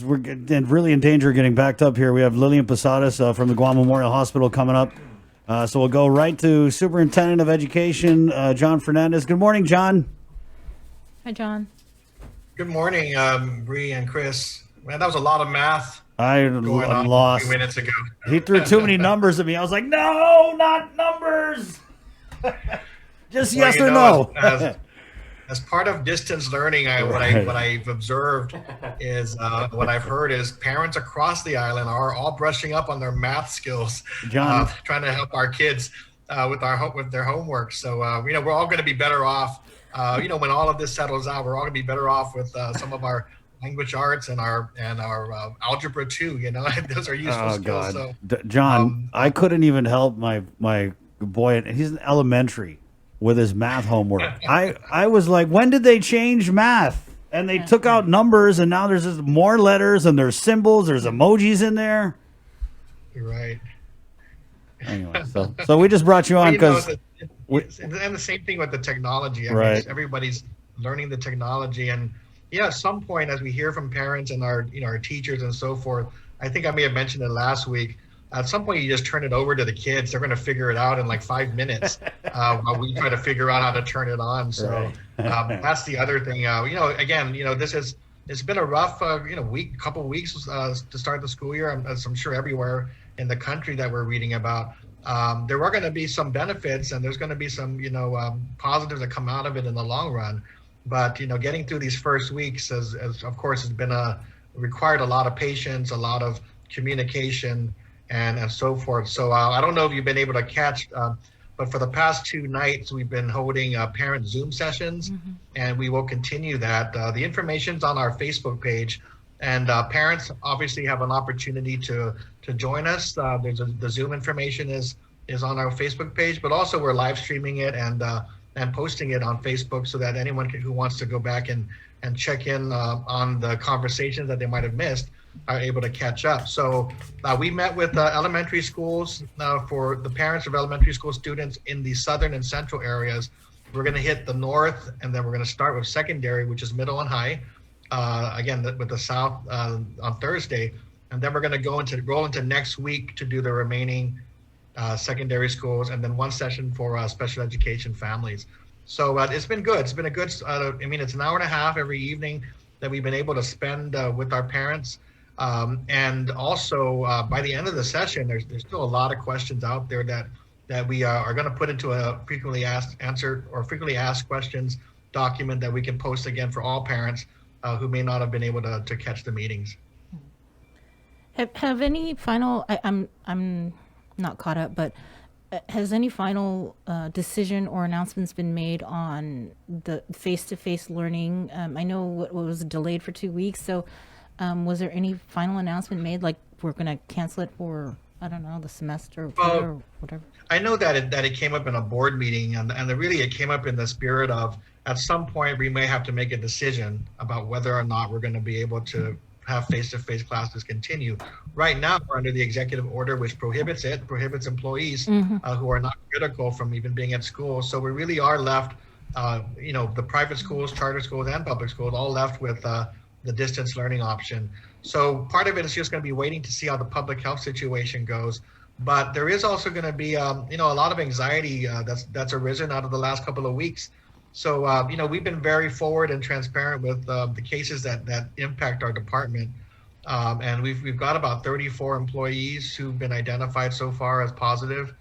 We're really in danger of getting backed up here. We have Lillian Posadas from the Guam Memorial Hospital coming up. So we'll go right to Superintendent of Education, John Fernandez. Good morning, John. Hi, John. Good morning, Bree and Chris. Man, that was a lot of math I'm going on lost. a few minutes ago. He threw too many numbers at me. I was like, no, not numbers. Just Well, yes or no. As part of distance learning, what I've observed is what I've heard is parents across the island are all brushing up on their math skills, John. trying to help our kids with their homework. So we're all going to be better off. When all of this settles out, we're all going to be better off with some of our language arts and our algebra too. Those are useful skills. So, John, I couldn't even help my boy. He's in elementary with his math homework. I was like, when did they change math? And they took out numbers, and now there's just more letters, and there's symbols, there's emojis in there. You're right. Anyway, so we just brought you on because. And the same thing with the technology. I right. mean, everybody's learning the technology, and at some point, as we hear from parents and our teachers and so forth, I think I may have mentioned it last week. At some point, you just turn it over to the kids. They're going to figure it out in like 5 minutes while we try to figure out how to turn it on. So right. That's the other thing. It's been a rough couple of weeks to start the school year. As I'm sure everywhere in the country that we're reading about. There are going to be some benefits, and there's going to be some positives that come out of it in the long run. But getting through these first weeks has of course has been required a lot of patience, a lot of communication, and so forth. So I don't know if you've been able to catch, but for the past 2 nights we've been holding parent Zoom sessions, and we will continue that. The information's on our Facebook page, and parents obviously have an opportunity to join us. The Zoom information is on our Facebook page, but also we're live streaming it and posting it on Facebook so that anyone who wants to go back and check in on the conversations that they might have missed are able to catch up. So we met with elementary schools for the parents of elementary school students in the southern and central areas. We're going to hit the north, and then we're going to start with secondary, which is middle and high. Again, with the South on Thursday, and then we're going to roll into next week to do the remaining secondary schools, and then 1 session for special education families. So it's been good. It's been a good. It's an hour and a half every evening that we've been able to spend with our parents, and also by the end of the session, there's still a lot of questions out there that we are going to put into a frequently asked questions document that we can post again for all parents who may not have been able to catch the meetings. Have any final? I'm not caught up, but has any final decision or announcements been made on the face-to-face learning? I know what was delayed for 2 weeks. So, was there any final announcement made? Like we're going to cancel it for the semester or whatever. I know that it came up in a board meeting, and really it came up in the spirit of, at some point we may have to make a decision about whether or not we're going to be able to have face-to-face classes continue. Right now, we're under the executive order, which prohibits employees who are not critical from even being at school. So we really are left, the private schools, charter schools, and public schools, all left with the distance learning option. So part of it is just going to be waiting to see how the public health situation goes. But there is also going to be, a lot of anxiety that's arisen out of the last couple of weeks. So, we've been very forward and transparent with the cases that impact our department. And we've got about 34 employees who've been identified so far as positive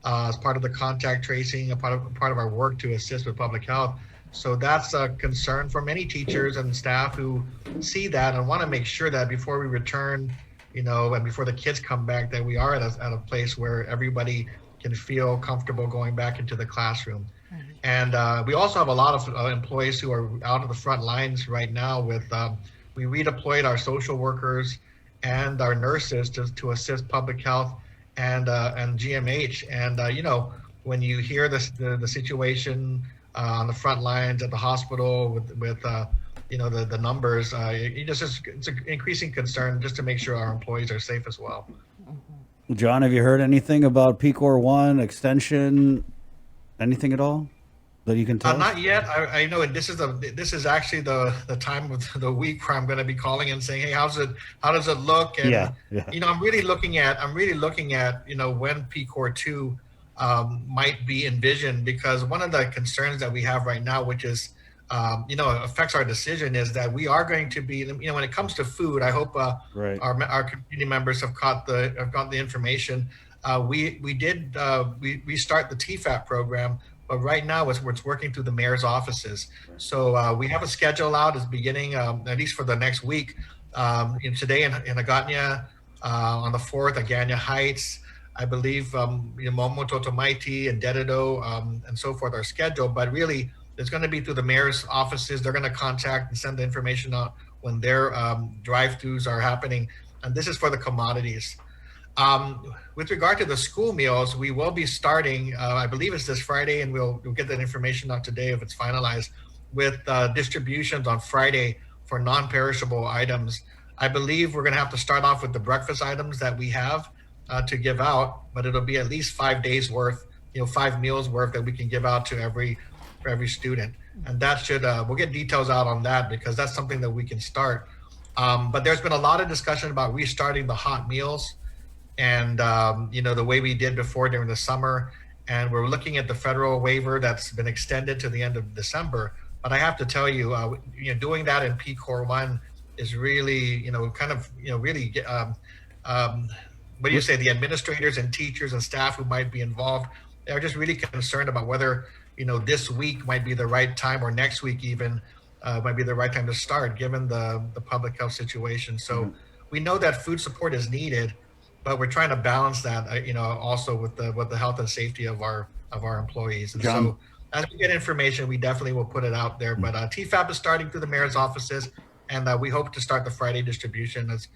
as part of the contact tracing, a part of our work to assist with public health. So that's a concern for many teachers and staff who see that and want to make sure that before we return, and before the kids come back, that we are at a place where everybody can feel comfortable going back into the classroom. And we also have a lot of employees who are out of the front lines right now with, we redeployed our social workers and our nurses to assist public health and GMH. And, when you hear the situation on the front lines at the hospital with the numbers, it's an increasing concern just to make sure our employees are safe as well. John, have you heard anything about PCOR 1 extension? Anything at all? that you can tell us? Not yet. I know, and this is actually the time of the week where I'm going to be calling and saying, hey, how does it look? And Yeah. I'm really looking at when PCOR 2 might be envisioned, because one of the concerns that we have right now, which is affects our decision, is that we are going to be, when it comes to food. I hope Right. our community members have got the information. We did restart the TFAP program, but right now it's working through the mayor's offices. So we have a schedule out. It's beginning at least for the next week. Today in Aganya, on the 4th, Aganya Heights, I believe, Momo Totomaiti and Dedido, and so forth are scheduled. But really, it's going to be through the mayor's offices. They're going to contact and send the information out when their drive-throughs are happening. And this is for the commodities. With regard to the school meals, we will be starting, I believe it's this Friday, and we'll get that information out today if it's finalized, with distributions on Friday for non-perishable items. I believe we're going to have to start off with the breakfast items that we have to give out, but it'll be at least 5 days worth, 5 meals worth that we can give out to every student. And that should, we'll get details out on that, because that's something that we can start. But there's been a lot of discussion about restarting the hot meals, and the way we did before during the summer. And we're looking at the federal waiver that's been extended to the end of December. But I have to tell you, doing that in PCOR 1 is really, really, what do you say, the administrators and teachers and staff who might be involved, they're just really concerned about whether, this week might be the right time, or next week even might be the right time to start, given the public health situation. So we know that food support is needed, but we're trying to balance that, also with the health and safety of our employees. And John. so as we get information, we definitely will put it out there. But TFAP is starting through the mayor's offices, and we hope to start the Friday distribution as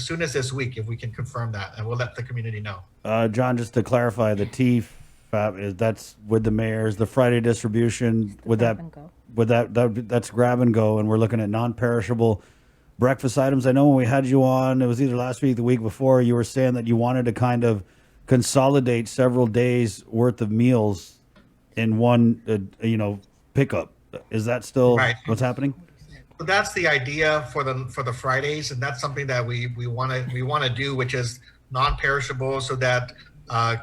soon as this week, if we can confirm that, and we'll let the community know. John, just to clarify, the TFAP that's with the mayors. The Friday distribution that's grab and go, and we're looking at non-perishable breakfast items. I know when we had you on, it was either last week, the week before, you were saying that you wanted to kind of consolidate several days worth of meals in one, pickup. Is that still Right. what's happening? So that's the idea for the Fridays, and that's something that we want to do, which is non-perishable, so that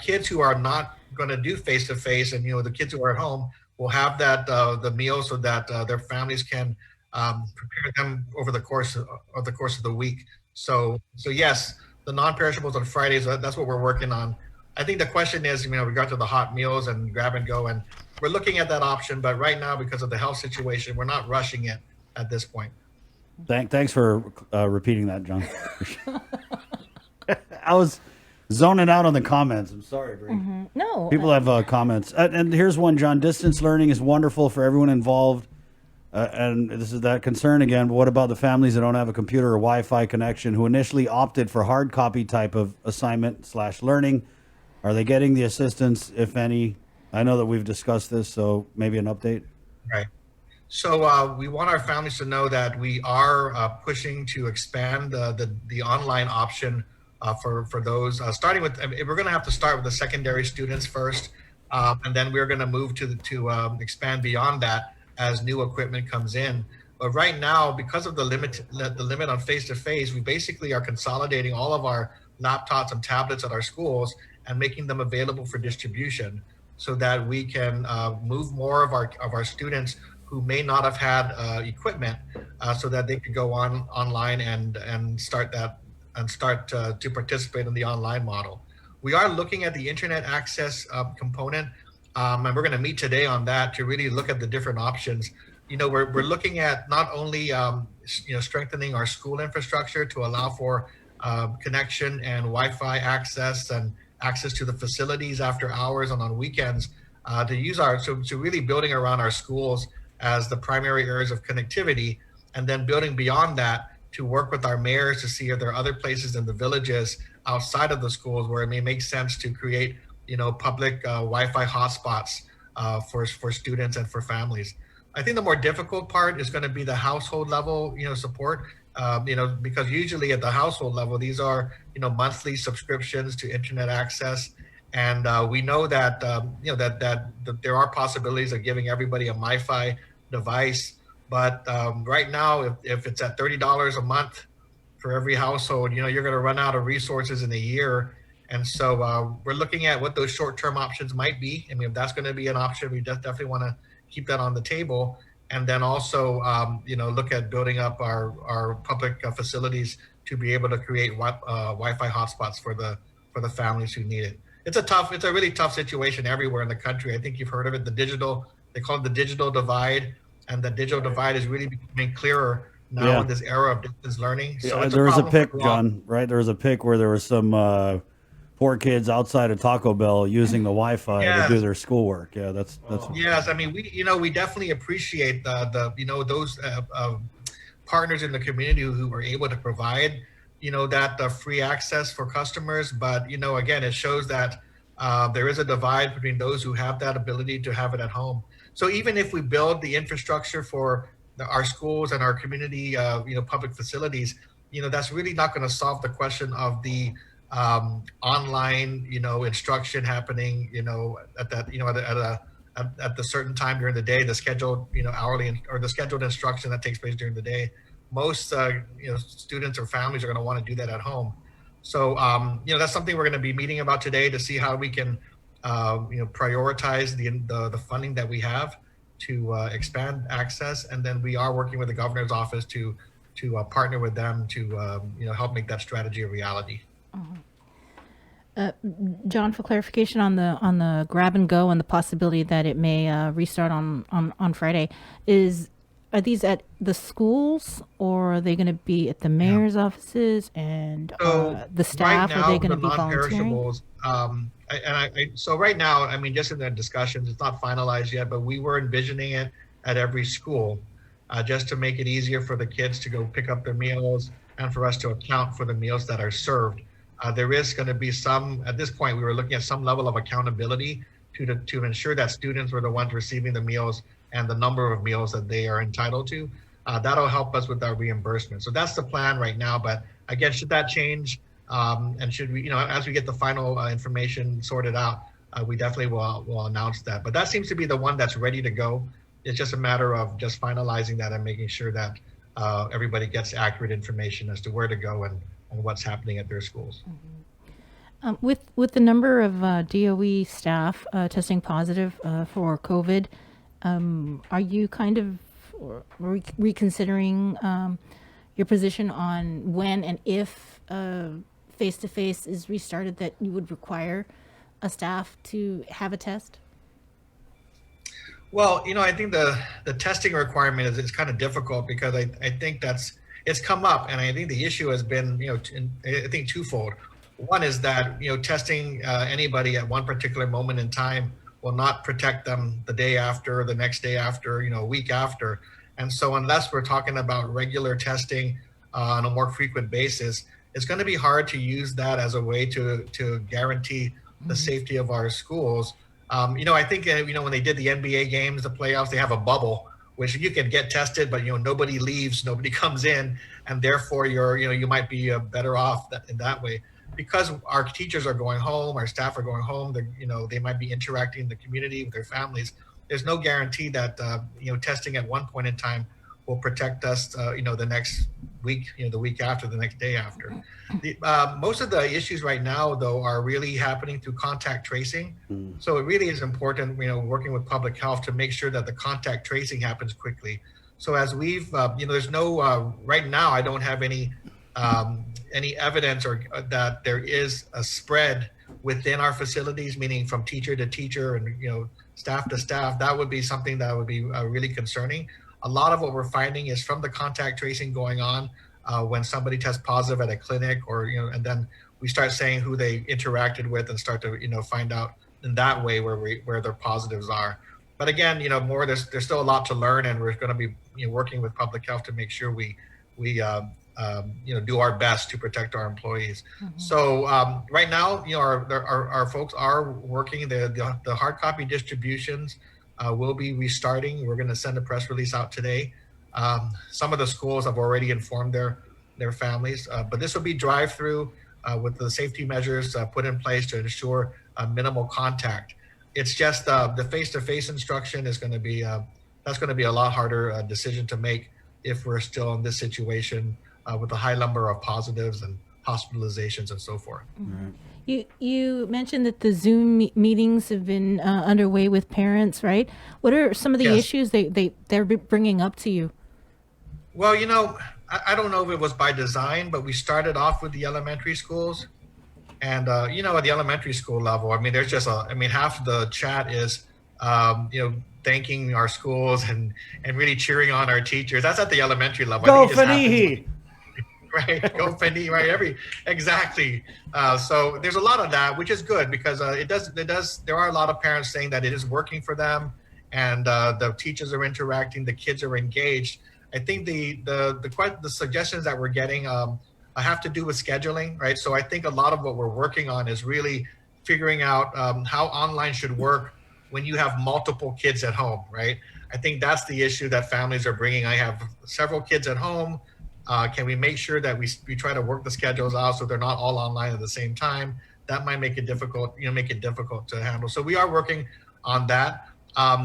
kids who are not going to do face-to-face, and the kids who are at home will have that the meal, so that their families can prepare them over the course of the week. So yes, the non-perishables on Fridays, that's what we're working on. I think the question is, regard to the hot meals and grab and go, and we're looking at that option, but right now, because of the health situation, we're not rushing it at this point. Thanks for repeating that, John. I was zoning out on the comments. I'm sorry, Bree. No. People have comments. And here's one, John. Distance learning is wonderful for everyone involved. And this is that concern again, but what about the families that don't have a computer or Wi-Fi connection, who initially opted for hard copy type of assignment/learning? Are they getting the assistance, if any? I know that we've discussed this, so maybe an update. Right. So we want our families to know that we are pushing to expand the online option for those, starting with, we're going to have to start with the secondary students first, and then we're going to move to expand beyond that as new equipment comes in. But right now, because of the limit on face-to-face, we basically are consolidating all of our laptops and tablets at our schools and making them available for distribution, so that we can move more of our students who may not have had equipment, so that they could go online and start to participate in the online model. We are looking at the internet access component. And we're going to meet today on that to really look at the different options. We're looking at not only strengthening our school infrastructure to allow for connection and Wi-Fi access and access to the facilities after hours and on weekends, to use so really building around our schools as the primary areas of connectivity, and then building beyond that to work with our mayors to see if there are other places in the villages outside of the schools where it may make sense to create public Wi-Fi hotspots for students and for families. I think the more difficult part is going to be the household level, support, because usually at the household level, these are, monthly subscriptions to internet access. And we know that that there are possibilities of giving everybody a MiFi device, but right now, if it's at $30 a month for every household, you're going to run out of resources in a year. And so we're looking at what those short-term options might be. I mean, if that's going to be an option, we definitely want to keep that on the table. And then also, look at building up our public facilities to be able to create Wi-Fi hotspots for the families who need it. It's a really tough situation everywhere in the country. I think you've heard of it, they call it the digital divide, and the digital divide is really becoming clearer now in this era of distance learning. So Yeah, it's there was a problem pic, John, right? There was a pic where there was some poor kids outside of Taco Bell using the Wi-Fi to do Yes. their schoolwork. Yeah, that's Yes, I mean, we definitely appreciate those partners in the community who are able to provide that free access for customers. But again, it shows that there is a divide between those who have that ability to have it at home. So even if we build the infrastructure for our schools and our community public facilities, that's really not going to solve the question of the online instruction happening at that at the certain time during the day, the scheduled hourly or the scheduled instruction that takes place during the day. Most students or families are going to want to do that at home. So that's something we're going to be meeting about today to see how we can prioritize the funding that we have to expand access. And then we are working with the governor's office to partner with them to help make that strategy a reality. John, for clarification on the grab and go and the possibility that it may restart on Friday, are these at the schools, or are they going to be at the mayor's offices and the staff? Right now, are they going to the be volunteering? non-perishables, so right now, I mean, just in the discussions, it's not finalized yet, but we were envisioning it at every school, just to make it easier for the kids to go pick up their meals and for us to account for the meals that are served. There is going to be at this point, we were looking at some level of accountability to ensure that students were the ones receiving the meals and the number of meals that they are entitled to. That'll help us with our reimbursement. So that's the plan right now. But again, should that change, and should we, as we get the final information sorted out, we definitely will announce that. But that seems to be the one that's ready to go. It's just a matter of just finalizing that and making sure that everybody gets accurate information as to where to go and what's happening at their schools. With the number of DOE staff testing positive for COVID, are you kind of reconsidering your position on when and if face-to-face is restarted, that you would require a staff to have a test? Well, I think the testing requirement is kind of difficult because I think it's come up, and I think the issue has been, I think twofold. One is that, testing anybody at one particular moment in time will not protect them the day after, the next day after, a week after. And so unless we're talking about regular testing on a more frequent basis, it's going to be hard to use that as a way to guarantee the safety of our schools. I think, when they did the NBA games, the playoffs, they have a bubble, which you can get tested, but nobody leaves, nobody comes in, and therefore you might be better off in that way. Because our teachers are going home, our staff are going home, they might be interacting in the community with their families. There's no guarantee that testing at one point in time will protect us, the next week, the week after, the next day after. Most of the issues right now, though, are really happening through contact tracing. So it really is important, working with public health to make sure that the contact tracing happens quickly. So as we've, there's no, right now, I don't have any evidence or that there is a spread within our facilities, meaning from teacher to teacher and staff to staff. That would be something that would be really concerning. A lot of what we're finding is from the contact tracing going on when somebody tests positive at a clinic, or and then we start saying who they interacted with and start to find out in that way where their positives are. But again, there's still a lot to learn, and we're going to be working with public health to make sure we do our best to protect our employees. So right now, our folks are working. The hard copy distributions will be restarting. We're going to send a press release out today. Some of the schools have already informed their families, but this will be drive-through. with the safety measures put in place to ensure minimal contact. It's just the face-to-face instruction is going to be that's going to be a lot harder decision to make if we're still in this situation with a high number of positives and hospitalizations and so forth. Mm-hmm. You mentioned that the Zoom meetings have been underway with parents, right? What are some of the issues they're bringing up to you? Well, you know, I don't know if it was by design, but we started off with the elementary schools. And, you know, at the elementary school level, I mean, there's just half the chat is, you know, thanking our schools and really cheering on our teachers. That's at the elementary level. Go Fanihi! Right, go Fanihi, right? Exactly. So there's a lot of that, which is good because there are a lot of parents saying that it is working for them and the teachers are interacting, the kids are engaged. I think the suggestions that we're getting have to do with scheduling, right? So I think a lot of what we're working on is really figuring out how online should work when you have multiple kids at home, right? I think that's the issue that families are bringing. I have several kids at home. Can we make sure that we try to work the schedules out so they're not all online at the same time? That might make it difficult, to handle. So we are working on that.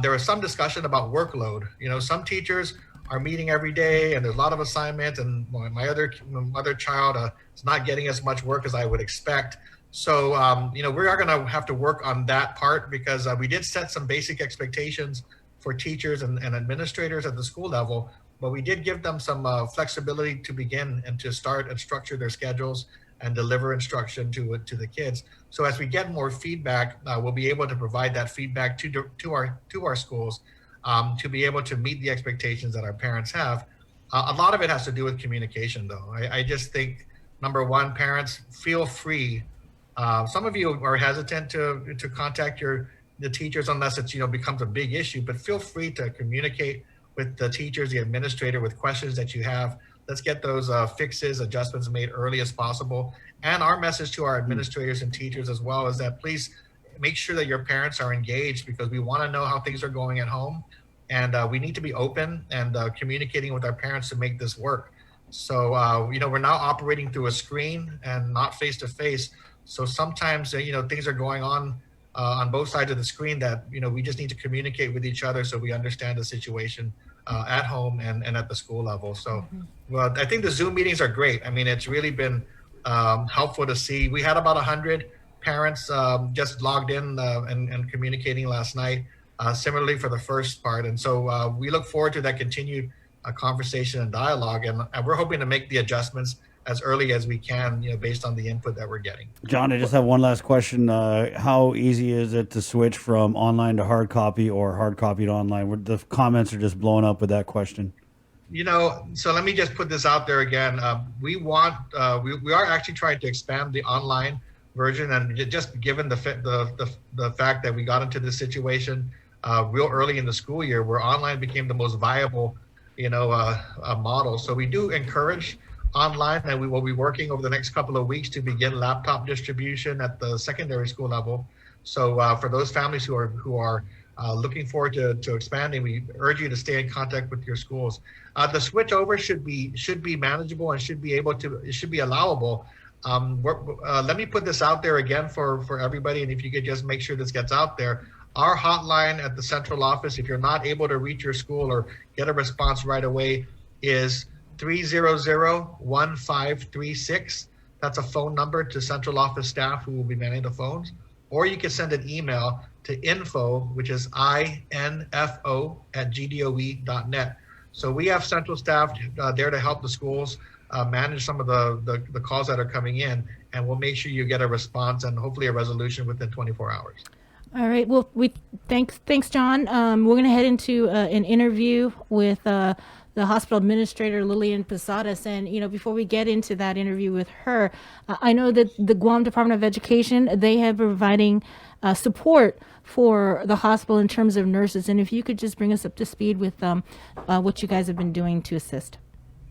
There was some discussion about workload. You know, some teachers are meeting every day and there's a lot of assignments and my other child is not getting as much work as I would expect. So, you know, we are going to have to work on that part because we did set some basic expectations for teachers and administrators at the school level, but we did give them some flexibility to begin and to start and structure their schedules and deliver instruction to the kids. So as we get more feedback, we'll be able to provide that feedback to our schools to be able to meet the expectations that our parents have. A lot of it has to do with communication, though. I just think, number one, parents, feel free. Some of you are hesitant to contact the teachers unless it becomes a big issue, but feel free to communicate with the teachers, the administrator, with questions that you have. Let's get those fixes, adjustments made early as possible. And our message to our administrators and teachers as well is that please make sure that your parents are engaged because we want to know how things are going at home. And we need to be open and communicating with our parents to make this work. So, we're now operating through a screen and not face-to-face. So sometimes, things are going on both sides of the screen that, we just need to communicate with each other so we understand the situation at home and at the school level. So, well, I think the Zoom meetings are great. I mean, it's really been helpful to see. We had about 100 parents just logged in and communicating last night, similarly for the first part. And so we look forward to that continued conversation and dialogue. And we're hoping to make the adjustments as early as we can, based on the input that we're getting. John, I just have one last question. How easy is it to switch from online to hard copy or hard copy to online? The comments are just blowing up with that question. So let me just put this out there again. We are actually trying to expand the online version, and just given the fact that we got into this situation real early in the school year, where online became the most viable, model. So we do encourage online, and we will be working over the next couple of weeks to begin laptop distribution at the secondary school level. So for those families who are looking forward to expanding, we urge you to stay in contact with your schools. The switch over should be manageable and should be allowable. Let me put this out there again for everybody, and if you could just make sure this gets out there. Our hotline at the central office, if you're not able to reach your school or get a response right away, is 300-1536. That's a phone number to central office staff who will be manning the phones. Or you can send an email to info, which is info@gdoe.net. So we have central staff there to help the schools manage some of the calls that are coming in, and we'll make sure you get a response and hopefully a resolution within 24 hours. All right. Well, thanks, John. We're going to head into an interview with the hospital administrator, Lillian Posadas. And, before we get into that interview with her, I know that the Guam Department of Education, they have providing support for the hospital in terms of nurses. And if you could just bring us up to speed with what you guys have been doing to assist.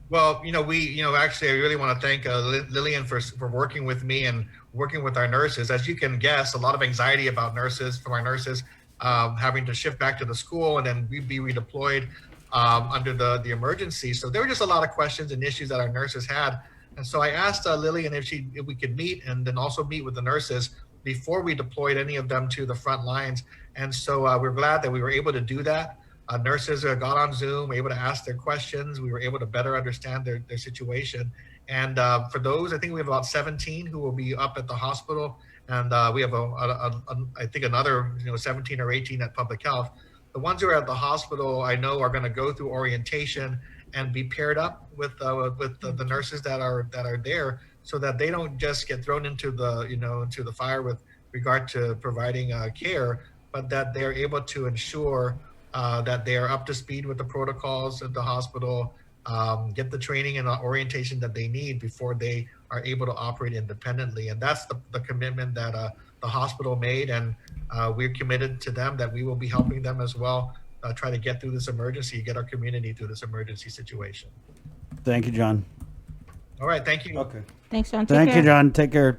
Well, actually, I really want to thank Lillian for working with me and working with our nurses. As you can guess, a lot of anxiety about from our nurses having to shift back to the school and then be redeployed under the emergency. So there were just a lot of questions and issues that our nurses had. And so I asked Lillian if we could meet and then also meet with the nurses before we deployed any of them to the front lines. And so we're glad that we were able to do that. Nurses got on Zoom, were able to ask their questions. We were able to better understand their situation. And for those, I think we have about 17 who will be up at the hospital. And we have, I think, another 17 or 18 at public health. The ones who are at the hospital, I know, are going to go through orientation and be paired up with the nurses that are there, so that they don't just get thrown into the fire with regard to providing care, but that they're able to ensure that they are up to speed with the protocols at the hospital, get the training and orientation that they need before they are able to operate independently. And that's the commitment that the hospital made, and we're committed to them that we will be helping them as well, try to get through this emergency, get our community through this emergency situation. Thank you, John. All right, thank you. Okay. Thanks, John. Take Thank care. you, John. Take care.